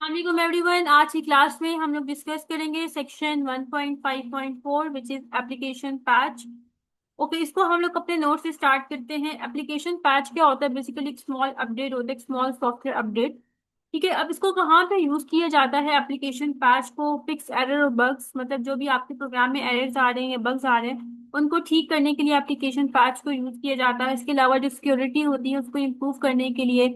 वालेकुम एवरीवन। आज की क्लास में हम लोग डिस्कस करेंगे section 1.5.4 which is application patch. Okay, इसको हम लोग अपने नोट से स्टार्ट करते हैं। एप्लीकेशन पैच क्या होता है? बेसिकली एक स्मॉल अपडेट होता है, एक स्मॉल सॉफ्टवेयर अपडेट। ठीक है, अब इसको कहाँ पे यूज किया जाता है? एप्लीकेशन पैच को फिक्स एरर और बग्स, मतलब जो भी आपके प्रोग्राम में एरर्स आ रहे हैं, बग्स आ रहे हैं, उनको ठीक करने के लिए एप्लीकेशन पैच को यूज किया जाता है। इसके अलावा जो सिक्योरिटी होती है उसको इम्प्रूव करने के लिए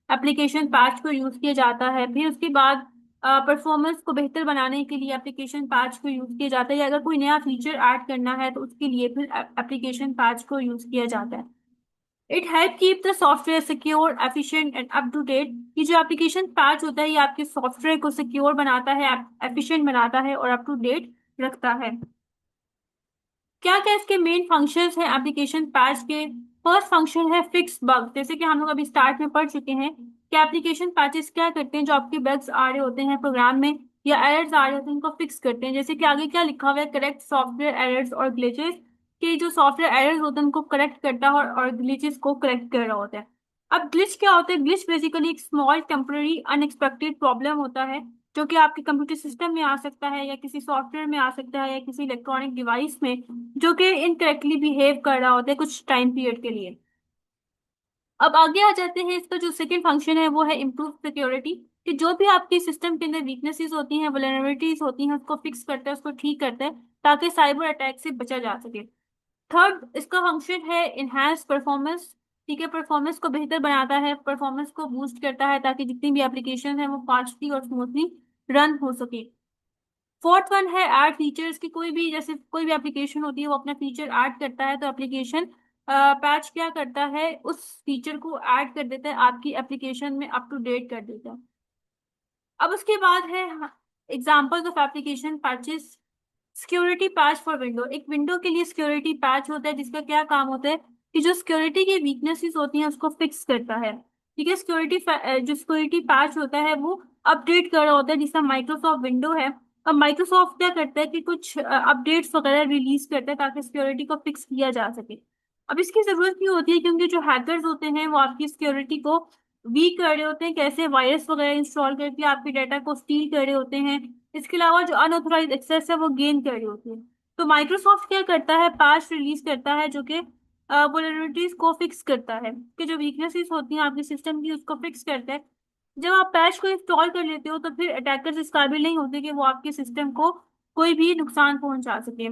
एप्लीकेशन पैच को यूज किया जाता है। फिर उसके बाद परफॉर्मेंस को बेहतर बनाने के लिए एप्लीकेशन पैच को यूज किया जाता है, या अगर कोई नया फीचर ऐड करना है तो उसके लिए फिर एप्लीकेशन पैच को यूज किया जाता है। It help keep the software secure, efficient and up to date. ये जो एप्लीकेशन पैच होता है ये आपके सॉफ्टवेयर को सिक्योर बनाता है, एफिशिएंट बनाता है और अप टू डेट रखता है। क्या क्या इसके मेन फंक्शंस हैं एप्लीकेशन पैच के? फर्स्ट फंक्शन है फिक्स बग। जैसे कि हम लोग अभी स्टार्ट में पढ़ चुके हैं कि एप्लीकेशन पैचेस क्या करते हैं, जो आपके बग्स आ रहे होते हैं प्रोग्राम में या एरर्स आ रहे होते हैं उनको फिक्स करते हैं। जैसे कि आगे क्या लिखा हुआ है, करेक्ट सॉफ्टवेयर एरर्स और ग्लिचेस, कि जो सॉफ्टवेयर एरर्स होते हैं उनको करेक्ट करता है और ग्लिचेस को करेक्ट कर रहा होता है। अब ग्लिच क्या होता है? ग्लिच बेसिकली एक स्मॉल टेम्पररी अनएक्सपेक्टेड प्रॉब्लम होता है जो कि आपके कंप्यूटर सिस्टम में आ सकता है या किसी सॉफ्टवेयर में आ सकता है या किसी इलेक्ट्रॉनिक डिवाइस में, जो कि इनकरेक्टली बिहेव कर रहा होता है कुछ टाइम पीरियड के लिए। अब आगे आ जाते हैं, इसका जो सेकंड फंक्शन है वो है इम्प्रूव सिक्योरिटी, कि जो भी आपके सिस्टम के अंदर वीकनेसेस होती हैं, वल्नरेबिलिटीज होती हैं, उसको फिक्स करता है, उसको ठीक करता है ताकि साइबर अटैक से बचा जा सके। थर्ड इसका फंक्शन है इनहेंस परफॉर्मेंस। ठीक है, परफॉर्मेंस को बेहतर बनाता है, परफॉर्मेंस को बूस्ट करता है ताकि जितनी भी एप्लीकेशन है वो फास्टली और स्मूथली रन हो सके। फोर्थ वन है ऐड फीचर्स, की कोई भी जैसे कोई भी एप्लीकेशन होती है वो अपना फीचर ऐड करता है तो एप्लीकेशन पैच क्या करता है, उस फीचर को ऐड कर देता है आपकी एप्लीकेशन में, अप टू डेट कर देता है। अब उसके बाद है examples of application patches. Security patch for window, एक विंडो के लिए सिक्योरिटी पैच होता है जिसका क्या काम होता है कि जो सिक्योरिटी की वीकनेसेस होती हैं उसको फिक्स करता है। ठीक है, जो सिक्योरिटी पैच होता है वो अपडेट कर रहा होता है, जिसका माइक्रोसॉफ्ट विंडो है। अब माइक्रोसॉफ्ट क्या करता है कि कुछ अपडेट्स वगैरह रिलीज करता है ताकि सिक्योरिटी को फिक्स किया जा सके। अब इसकी जरूरत क्यों होती है? क्योंकि जो हैकर्स होते हैं वो आपकी सिक्योरिटी को वीक कर रहे होते हैं, कैसे वायरस वगैरह इंस्टॉल करके आपके डाटा को स्टील कर रहे होते हैं। इसके अलावा जो अनऑथराइज एक्सेस है वो गेन कर रही होती है। तो माइक्रोसॉफ्ट क्या करता है, पैच रिलीज करता है जो कि वल्नरेबिलिटीज को फिक्स करता है, कि जो वीकनेसेस होती हैं आपके सिस्टम की उसको फिक्स करता है। जब आप पैच को इंस्टॉल कर लेते हो तो फिर अटैकर्स इस काबिल नहीं होते कि वो आपके सिस्टम को कोई भी नुकसान पहुंचा सके।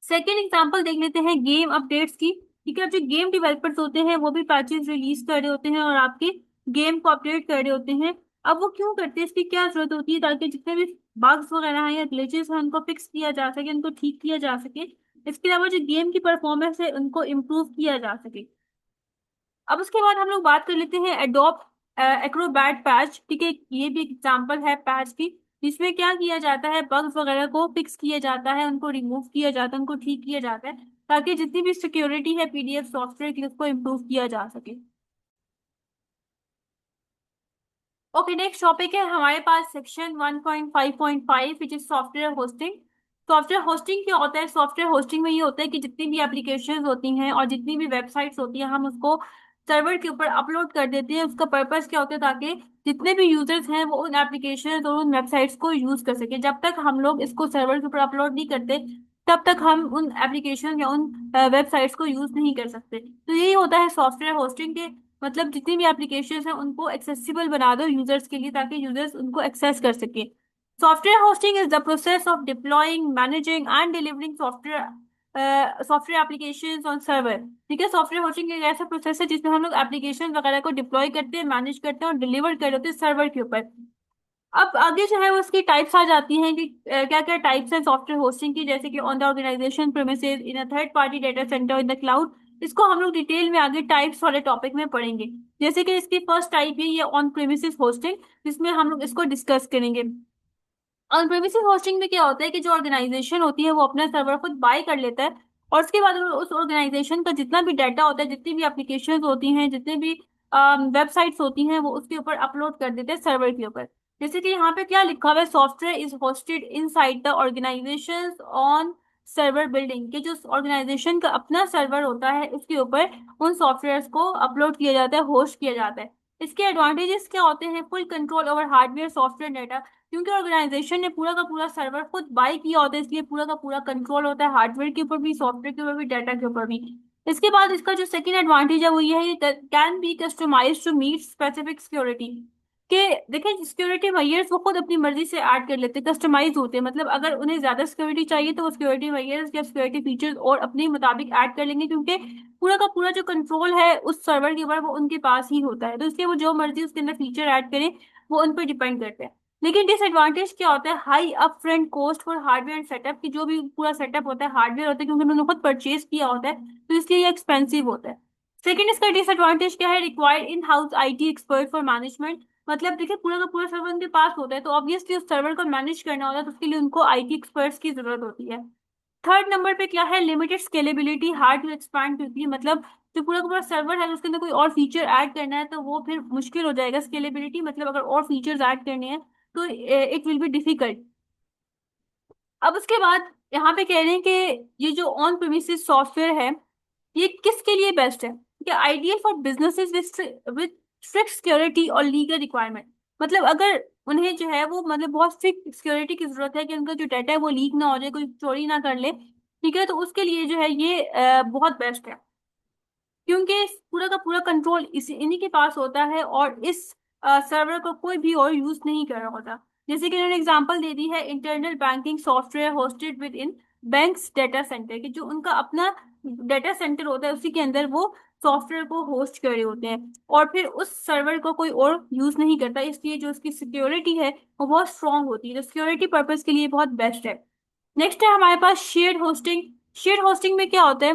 सेकेंड एग्जाम्पल देख लेते हैं गेम अपडेट्स की। ठीक है, जो गेम डेवलपर्स होते हैं वो भी पैचेस रिलीज कर रहे होते हैं और आपके गेम को अपडेट कर रहे होते हैं। अब वो क्यों करते हैं, इसकी क्या जरूरत होती है? ताकि जितने भी बग्स वगैरह हैं या ग्लिचेस हैं उनको फिक्स किया जा सके, उनको ठीक किया जा सके। इसके अलावा जो गेम की परफॉर्मेंस है उनको इम्प्रूव किया जा सके। अब उसके बाद हम लोग बात कर लेते हैं एडोब एक्रोबैट पैच। ठीक है, ये भी एक एग्जांपल है पैच की, जिसमें क्या किया जाता है, बग्स वगैरह को फिक्स किया जाता है, उनको रिमूव किया जाता है, उनको ठीक किया जाता है ताकि जितनी भी सिक्योरिटी है पीडीएफ सॉफ्टवेयर की उसको इम्प्रूव किया जा सके। ओके, नेक्स्ट टॉपिक है हमारे पास section 1.5.5 which is software hosting. Software hosting क्या होता है? सॉफ्टवेयर होस्टिंग में ये होता है कि जितनी भी एप्लीकेशंस होती हैं और जितनी भी वेबसाइट्स होती हैं हम उसको सर्वर के ऊपर अपलोड कर देते हैं। उसका पर्पस क्या होता है? ताकि जितने भी यूजर्स हैं वो उन एप्लीकेशन और उन वेबसाइट्स को यूज कर सके। जब तक हम लोग इसको सर्वर के ऊपर अपलोड नहीं करते तब तक हम उन एप्लीकेशन या उन वेबसाइट्स को यूज नहीं कर सकते। तो यही होता है सॉफ्टवेयर होस्टिंग के, मतलब जितनी भी एप्लीकेशंस हैं उनको एक्सेसिबल बना दो यूजर्स के लिए ताकि यूजर्स उनको एक्सेस कर सके। Software hosting is the process of deploying, managing and delivering software applications on server. ठीक है, सॉफ्टवेयर होस्टिंग एक ऐसा प्रोसेस है जिसमें हम लोग एप्लीकेशन वगैरह को डिप्लॉय करते हैं, मैनेज करते हैं और डिलीवर कर देते हैं सर्वर के ऊपर। अब आगे जो है वो उसकी टाइप्स आ जाती हैं कि क्या क्या टाइप्स हैं सॉफ्टवेयर होस्टिंग की, जैसे कि on the organisation premises, in a third party data centre, in the cloud. इसको हम लोग डिटेल में आगे टाइप्स वाले टॉपिक में पढ़ेंगे। जैसे कि इसकी फर्स्ट टाइप है ये ऑन प्रेमिसेस होस्टिंग, जिसमें हम लोग इसको डिस्कस करेंगे। ऑन प्रेमिसेस होस्टिंग में क्या होता है कि जो ऑर्गेनाइजेशन होती है वो अपना सर्वर खुद बाय कर लेता है और उसके बाद वो उस ऑर्गेनाइजेशन का जितना भी डाटा होता है, जितनी भी एप्लीकेशन होती हैं, जितने भी वेबसाइट्स होती हैं, वो उसके ऊपर अपलोड कर देते हैं सर्वर के ऊपर। जैसे कि यहाँ पे क्या लिखा हुआ है, software is hosted inside the organisation on server building, के जो ऑर्गेनाइजेशन का अपना सर्वर होता है उसके ऊपर उन सॉफ्टवेयर को अपलोड किया जाता है, होस्ट किया जाता है। इसके एडवांटेजेस क्या होते हैं? Full control over hardware software data, क्योंकि ऑर्गेनाइजेशन ने पूरा का पूरा सर्वर खुद बाय किया होता है, इसलिए पूरा का पूरा कंट्रोल होता है हार्डवेयर के ऊपर भी, सॉफ्टवेयर के ऊपर भी, डाटा के ऊपर भी। इसके बाद इसका जो सेकंड एडवांटेज है वो ये है कि can be customised to meet specific security, कि देखिए सिक्योरिटी मेजर्स वो खुद अपनी मर्जी से ऐड कर लेते हैं, कस्टमाइज होते हैं, मतलब अगर उन्हें ज्यादा सिक्योरिटी चाहिए तो वो सिक्योरिटी मेजर्स या सिक्योरिटी फीचर्स और अपने मुताबिक ऐड कर लेंगे, क्योंकि पूरा का पूरा जो कंट्रोल है उस सर्वर के ऊपर वो उनके पास ही होता है, तो इसलिए वो जो मर्जी उसके अंदर फीचर ऐड करें वो उन पर डिपेंड करते हैं। लेकिन डिसएडवांटेज क्या होता है? High up front cost for hardware and setup, की जो भी पूरा सेटअप होता है हार्डवेयर होता है, क्योंकि उन्होंने खुद परचेज किया होता है, तो इसलिए ये एक्सपेंसिव होता है। सेकंड इसका डिसएडवांटेज क्या है? Required in house IT expert for management, मतलब देखिए पूरा का पूरा सर्वर उनके पास होता है, तो ऑब्वियसली उस सर्वर को मैनेज करना होता है, तो उसके लिए उनको आईटी एक्सपर्ट्स की जरूरत होती है। थर्ड नंबर पे क्या है? Limited scalability, hard to expand, क्योंकि मतलब जो पूरा का पूरा सर्वर है उसके अंदर कोई और फीचर ऐड करना है तो वो फिर मुश्किल हो जाएगा। स्केलेबिलिटी मतलब अगर और फीचर्स ऐड करने हैं तो इट विल बी डिफिकल्ट। अब उसके बाद यहाँ पे कह रहे हैं कि ये जो ऑन प्रीमिसेस सॉफ्टवेयर है ये किसके लिए बेस्ट है? कि ideal for businesses with strict security और लीगल रिक्वायरमेंट, मतलब अगर उन्हें जो है वो मतलब बहुत स्ट्रिक्ट सिक्योरिटी की जरूरत है कि उनका जो डाटा है वो लीक ना हो जाए, कोई चोरी ना कर ले, ठीक है, तो उसके लिए जो है ये बहुत बेस्ट है, क्योंकि इस पूरा का पूरा कंट्रोल इसी इन्हीं के पास होता है और इस सर्वर को कोई भी और यूज नहीं कर रहा होता। जैसे कि इन्होंने एग्जांपल दे दी है, internal banking software hosted with in banks data centre, कि जो उनका अपना डेटा सेंटर होता है उसी के अंदर वो सॉफ्टवेयर को होस्ट कर रहे होते हैं और फिर उस सर्वर को कोई और यूज नहीं करता, इसलिए जो उसकी सिक्योरिटी है वो बहुत स्ट्रांग होती है, जो सिक्योरिटी पर्पज के लिए बहुत बेस्ट है। नेक्स्ट है हमारे पास शेयर्ड होस्टिंग। शेयर्ड होस्टिंग में क्या होता है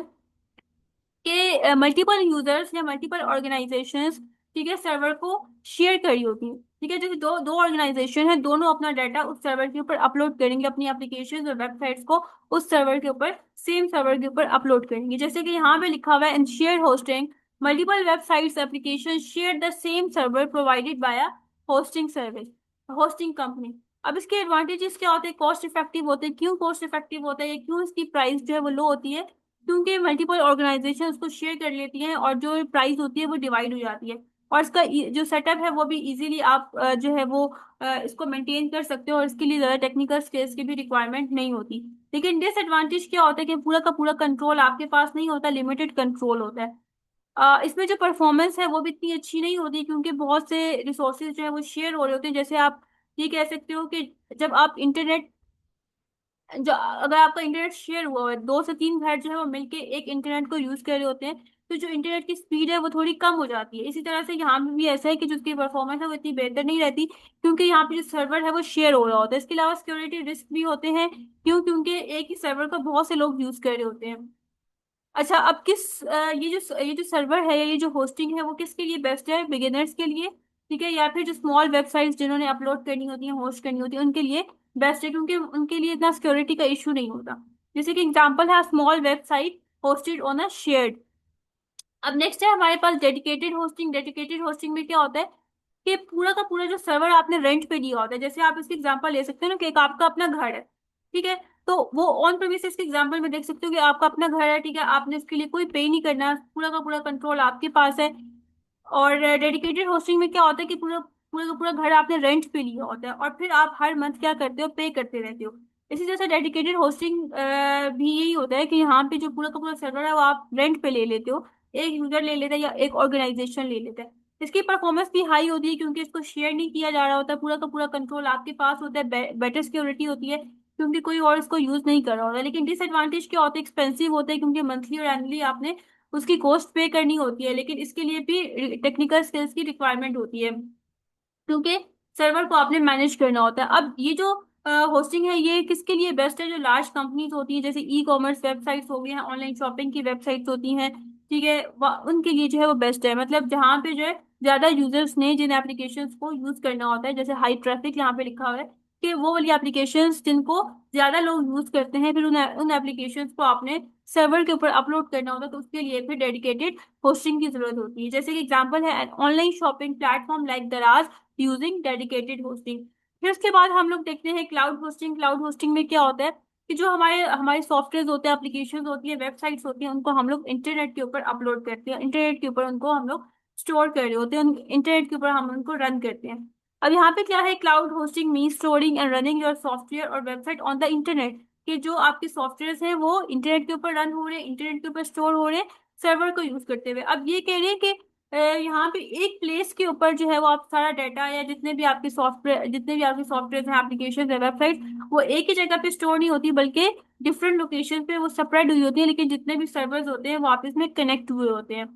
कि मल्टीपल यूजर्स या मल्टीपल ऑर्गेनाइजेशंस, ठीक है, सर्वर को शेयर करी होती है, ठीक है, जैसे दो दो ऑर्गेनाइजेशन है, दोनों अपना डाटा उस सर्वर के ऊपर अपलोड करेंगे, अपनी एप्लीकेशन और वेबसाइट्स को उस सर्वर के ऊपर, सेम सर्वर के ऊपर अपलोड करेंगे। जैसे कि यहाँ पे लिखा हुआ है in share hosting multiple websites application share the same server provided by a hosting service, hosting company. अब इसके एडवांटेजेस क्या होते हैं? कॉस्ट इफेक्टिव होते हैं। क्यों कॉस्ट इफेक्टिव होता है या क्यों इसकी प्राइस जो है वो लो होती है? क्योंकि मल्टीपल ऑर्गेनाइजेशन उसको शेयर कर लेती हैं और जो प्राइस होती है वो डिवाइड हो जाती है, और इसका जो सेटअप है वो भी इजीली आप जो है वो इसको मेंटेन कर सकते हो और इसके लिए ज़्यादा टेक्निकल स्किल्स की भी रिक्वायरमेंट नहीं होती। लेकिन डिसएडवांटेज क्या होता है कि पूरा का पूरा कंट्रोल आपके पास नहीं होता, लिमिटेड कंट्रोल होता है। इसमें जो परफॉर्मेंस है वो भी इतनी अच्छी नहीं होती, क्योंकि बहुत से रिसोर्सेज जो है वो शेयर हो रहे होते हैं। जैसे आप ये कह सकते हो कि जब आप इंटरनेट, जो अगर आपका इंटरनेट शेयर हुआ है, दो से तीन घर जो है वो मिलके एक इंटरनेट को यूज कर रहे होते हैं, तो जो इंटरनेट की स्पीड है वो थोड़ी कम हो जाती है। इसी तरह से यहाँ पे भी ऐसा है कि जो उसकी परफॉर्मेंस है वो इतनी बेहतर नहीं रहती, क्योंकि यहाँ पे जो सर्वर है वो शेयर हो रहा होता है। इसके अलावा सिक्योरिटी रिस्क भी होते हैं, क्यों? क्योंकि एक ही सर्वर को बहुत से लोग यूज कर रहे होते हैं। अच्छा, अब ये जो सर्वर है या ये जो होस्टिंग है वो किसके लिए बेस्ट है? बिगिनर्स के लिए, ठीक है, या फिर जो स्मॉल वेबसाइट्स जिन्होंने अपलोड करनी होती है, होस्ट करनी होती है, उनके लिए बेस्ट है, क्योंकि उनके लिए इतना सिक्योरिटी का इशू नहीं होता। जैसे कि एग्जांपल है small website hosted on a shared. अब नेक्स्ट है हमारे पास डेडिकेटेड होस्टिंग। डेडिकेटेड होस्टिंग में क्या होता है कि पूरा का पूरा जो सर्वर आपने रेंट पे लिया होता है, जैसे आप इसकी एग्जांपल ले सकते हो ना कि एक आपका अपना घर है, ठीक है, तो वो ऑन प्रेमिसेस के एग्जांपल में देख सकते हो कि आपका अपना घर है, ठीक है, आपने इसके लिए कोई पे नहीं करना, पूरा का पूरा कंट्रोल आपके पास है। और डेडिकेटेड होस्टिंग में क्या होता है कि पूरा पूरा का पूरा घर आपने रेंट पे लिया होता है और फिर आप हर मंथ क्या करते हो? पे करते रहते हो। इसी तरह से डेडिकेटेड होस्टिंग भी यही होता है कि यहाँ पे जो पूरा का पूरा सर्वर है वो आप रेंट पे ले लेते हो, एक यूजर ले लेता है या एक ऑर्गेनाइजेशन ले लेता है। इसकी परफॉर्मेंस भी हाई होती है, क्योंकि इसको शेयर नहीं किया जा रहा होता, पूरा का पूरा कंट्रोल आपके पास होता है, बेटर सिक्योरिटी होती है, क्योंकि कोई और इसको यूज नहीं कर रहा होता। लेकिन डिसएडवांटेज क्या होता है? एक्सपेंसिव होता है, क्योंकि मंथली और एनुअली आपने उसकी कॉस्ट पे करनी होती है, लेकिन इसके लिए भी टेक्निकल स्किल्स की रिक्वायरमेंट होती है, क्योंकि सर्वर को आपने मैनेज करना होता है। अब ये जो होस्टिंग है ये किसके लिए बेस्ट है? जो लार्ज कंपनीज होती हैं, जैसे ई कॉमर्स वेबसाइट्स हो गई हैं, ऑनलाइन शॉपिंग की वेबसाइट्स होती हैं, ठीक है, उनके लिए जो है वो बेस्ट है, मतलब जहाँ पे जो है ज्यादा यूजर्स ने जिन एप्लीकेशंस को यूज करना होता है, जैसे हाई ट्रैफिक यहाँ पे लिखा हुआ है कि वो वाली एप्लीकेशंस जिनको ज्यादा लोग यूज करते हैं, फिर उन एप्लीकेशंस को आपने सर्वर के ऊपर अपलोड करना होता है, तो उसके लिए फिर डेडिकेटेड होस्टिंग की जरूरत होती है। जैसे कि एग्जांपल है ऑनलाइन शॉपिंग प्लेटफॉर्म लाइक दराज यूजिंग डेडिकेटेड होस्टिंग। फिर उसके बाद हम लोग देखते हैं क्लाउड होस्टिंग। क्लाउड होस्टिंग में क्या होता है कि जो हमारे हमारे सॉफ्टवेयर होते हैं, एप्लीकेशन होती है, वेबसाइट्स होती हैं, उनको हम लोग इंटरनेट के ऊपर अपलोड करते हैं, इंटरनेट के ऊपर उनको हम लोग स्टोर कर रहे होते हैं, इंटरनेट के ऊपर हम उनको रन करते हैं। अब यहाँ पे क्या है, cloud hosting mean storing and running your software और वेबसाइट ऑन द इंटरनेट, कि जो आपके सॉफ्टवेयर हैं वो इंटरनेट के ऊपर रन हो रहे हैं, इंटरनेट के ऊपर स्टोर हो रहे हैं, सर्वर को यूज करते हुए। अब ये कह रहे हैं कि यहाँ पे एक प्लेस के ऊपर जो है वो आप सारा डाटा या जितने भी आपके सॉफ्टवेयर हैं, एप्लीकेशन है, वेबसाइट, वो एक ही जगह पे स्टोर नहीं होती, बल्कि डिफरेंट लोकेशन पे वो स्प्रेड हुई होती है, लेकिन जितने भी सर्वर्स होते हैं वो आपस में कनेक्ट हुए होते हैं।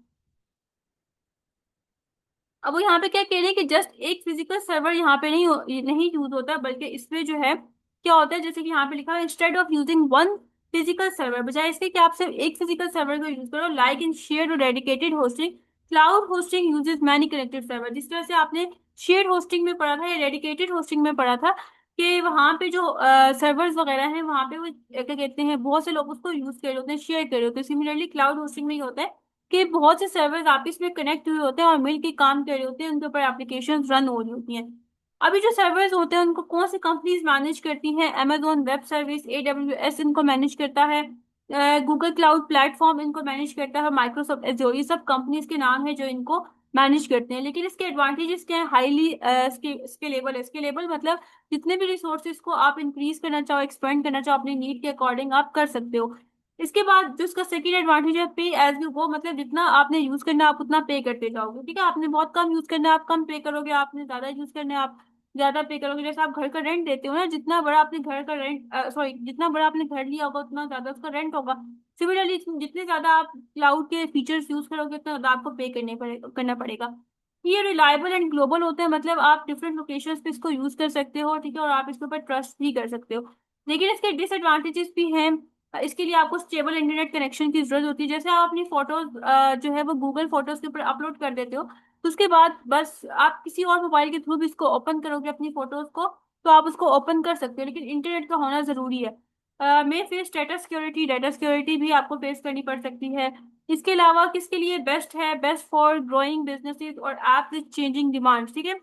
अब वो यहाँ पे क्या कह रहे हैं कि जस्ट एक फिजिकल सर्वर यहाँ पे नहीं यूज होता, बल्कि इसमें जो है क्या होता है, जैसे कि यहाँ पे लिखा है, instead of using one physical server, बजाय इसके कि आप सिर्फ एक फिजिकल सर्वर को यूज करो, लाइक इन शेयर्ड और dedicated hosting, cloud hosting uses many connected server. जिस तरह से आपने शेयर्ड होस्टिंग में पढ़ा था या डेडिकेटेड होस्टिंग में पढ़ा था, कि वहाँ पे जो सर्वर्स वगैरह हैं वहाँ पे वो क्या कहते हैं, बहुत से लोग उसको यूज कर रहे होते हैं, शेयर कर रहे होते हैं। सिमिलरली क्लाउड होस्टिंग में ही होता है कि बहुत से सर्वर्स आपस में कनेक्ट हुए होते हैं और मिल के काम कर रहे होते हैं, उनके ऊपर एप्लीकेशन रन हो रही होती हैं। अभी जो सर्वर्स होते हैं उनको कौन सी कंपनीज मैनेज करती हैं, अमेजोन वेब सर्विस, AWS इनको मैनेज करता है, गूगल क्लाउड प्लेटफॉर्म इनको मैनेज करता है, माइक्रोसॉफ्ट एज्योर, ये सब कंपनीज के नाम है जो इनको मैनेज करते हैं। लेकिन इसके एडवांटेजेस क्या है, हाईली स्केलेबल है। स्केलेबल मतलब जितने भी रिसोर्सेज को आप इंक्रीज करना चाहो, एक्सपेंड करना चाहो, अपनी नीड के अकॉर्डिंग आप कर सकते हो। इसके बाद जो इसका सेकंड एडवांटेज है, पे एज यू गो, मतलब जितना आपने यूज करना है आप उतना पे करते जाओगे। ठीक है, आपने बहुत कम यूज करना है आप कम पे करोगे, आपने ज्यादा यूज करना है आप ज्यादा पे करोगे। जैसे आप घर का रेंट देते हो ना, जितना बड़ा आपने घर का रेंट सॉरी जितना बड़ा आपने घर लिया होगा उतना ज्यादा उसका रेंट होगा। सिमिलरली जितने ज्यादा आप क्लाउड के फीचर्स यूज करोगे उतना ज्यादा आपको पे करना पड़ेगा। ये रिलायबल एंड ग्लोबल होते हैं, मतलब आप डिफरेंट लोकेशंस पे इसको यूज कर सकते हो। ठीक है, और आप इसके ऊपर ट्रस्ट भी कर सकते हो। लेकिन इसके डिसएडवांटेजेस भी हैं। इसके लिए आपको स्टेबल इंटरनेट कनेक्शन की जरूरत होती है। जैसे आप अपनी फोटोज जो है वो गूगल फोटोज के ऊपर अपलोड कर देते हो, तो उसके बाद बस आप किसी और मोबाइल के थ्रू भी इसको ओपन करोगे अपनी फोटोज को, तो आप उसको ओपन कर सकते हो, लेकिन इंटरनेट का होना जरूरी है। में फिर स्टेटस सिक्योरिटी, डाटा सिक्योरिटी भी आपको फेस करनी पड़ सकती है। इसके अलावा किसके लिए बेस्ट है, बेस्ट फॉर ग्रोइंग बिजनेसेस और एप विद चेंजिंग डिमांड्स। ठीक है,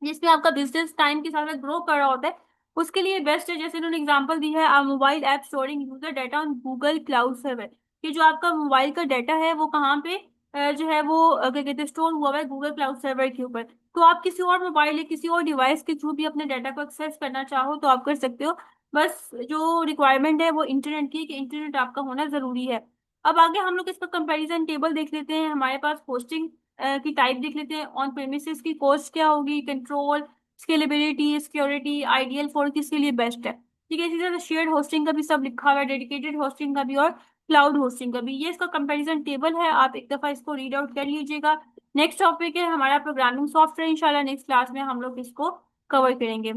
जिसमें आपका बिजनेस टाइम के साथ साथ ग्रो कर रहा होता है, उसके लिए बेस्ट है। जैसे इन्होंने एग्जांपल दी है, mobile app storing user data on Google cloud server, कि जो आपका मोबाइल का डाटा है वो कहाँ पे जो है वो क्या कहते हैं स्टोर हुआ हुआ है, गूगल क्लाउड सर्वर के ऊपर। तो आप किसी और मोबाइल या किसी और डिवाइस के थ्रू भी अपने डाटा को एक्सेस करना चाहो तो आप कर सकते हो। बस जो रिक्वायरमेंट है वो इंटरनेट की, कि इंटरनेट आपका होना जरूरी है। अब आगे हम लोग इसका कंपैरिजन टेबल देख लेते हैं। हमारे पास होस्टिंग की टाइप देख लेते हैं। ऑन प्रेमिसेस की कॉस्ट क्या होगी, control, scalability, security, ideal for किसके लिए बेस्ट है। ठीक है, इसी तरह शेयर्ड होस्टिंग का भी सब लिखा हुआ है, डेडिकेटेड होस्टिंग का भी और क्लाउड होस्टिंग का भी। ये इसका कंपैरिजन टेबल है, आप एक दफा इसको रीड आउट कर लीजिएगा। नेक्स्ट टॉपिक है हमारा प्रोग्रामिंग सॉफ्टवेयर। इंशाल्लाह नेक्स्ट क्लास में हम लोग इसको कवर करेंगे।